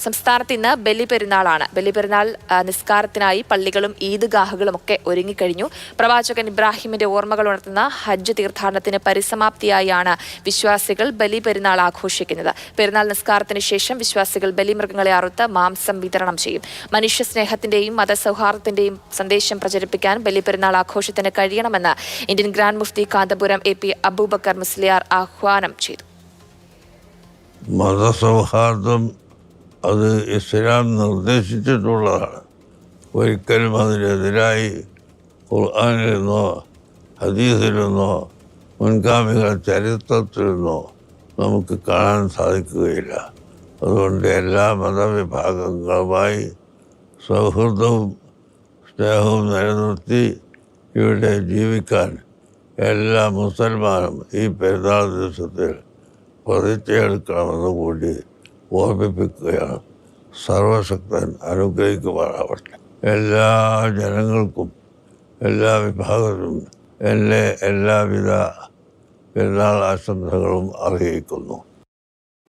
സംസ്ഥാനത്ത് ഇന്ന് ബലിപെരുന്നാളാണ്. ബലിപെരുന്നാൾ നിസ്കാരത്തിനായി പള്ളികളും ഈദ്ഗാഹുകളും ഒക്കെ ഒരുങ്ങിക്കഴിഞ്ഞു. പ്രവാചകൻ ഇബ്രാഹിമിന്റെ ഓർമ്മകൾ ഉണർത്തുന്ന ഹജ്ജ് തീർത്ഥാടനത്തിന് പരിസമാപ്തിയായാണ് വിശ്വാസികൾ ബലിപെരുന്നാൾ ആഘോഷിക്കുന്നത്. പെരുന്നാൾ നിസ്കാരത്തിന് ശേഷം വിശ്വാസികൾ ബലിമൃഗങ്ങളെ അറുത്ത് മാംസം വിതരണം ചെയ്യും. മനുഷ്യ സ്നേഹത്തിന്റെയും മതസൗഹാർദ്ദത്തിന്റെയും സന്ദേശം പ്രചരിപ്പിക്കാൻ ബലിപെരുന്നാൾ ആഘോഷത്തിന് കഴിയണമെന്ന് Indian grand mufti Kanthapuram AP Abubakar Musliyar ആഹ്വാനം ചെയ്തു. മതസൗഹാർദ്ദം അത് ഇസ്ലാം നിർദ്ദേശിച്ചിട്ടുള്ളതാണ്. ഒരിക്കലും അതിനെതിരായി ഖുർആനിൽ നിന്നോ ഹദീസിൽ നിന്നോ മുൻഗാമികൾ ചരിത്രത്തിൽ നിന്നോ നമുക്ക് കാണാൻ സാധിക്കുകയില്ല. അതുകൊണ്ട് എല്ലാ മതവിഭാഗങ്ങളുമായി സൗഹൃദവും സ്നേഹവും നിലനിർത്തി ഇവിടെ ജീവിക്കാൻ എല്ലാ മുസൽമാനും ഈ പെരുന്നാൾ ദിവസത്തിൽ പ്രതിജ്ഞയെടുക്കണമെന്ന് കൂടി ഓർമ്മിപ്പിക്കുകയാണ്. സർവശക്തൻ അനുഗ്രഹിക്കുമാറാവട്ടെ. എല്ലാ ജനങ്ങൾക്കും എല്ലാ വിഭാഗത്തിനും എൻ്റെ എല്ലാവിധ പെരുന്നാൾ ആശംസകളും അറിയിക്കുന്നു.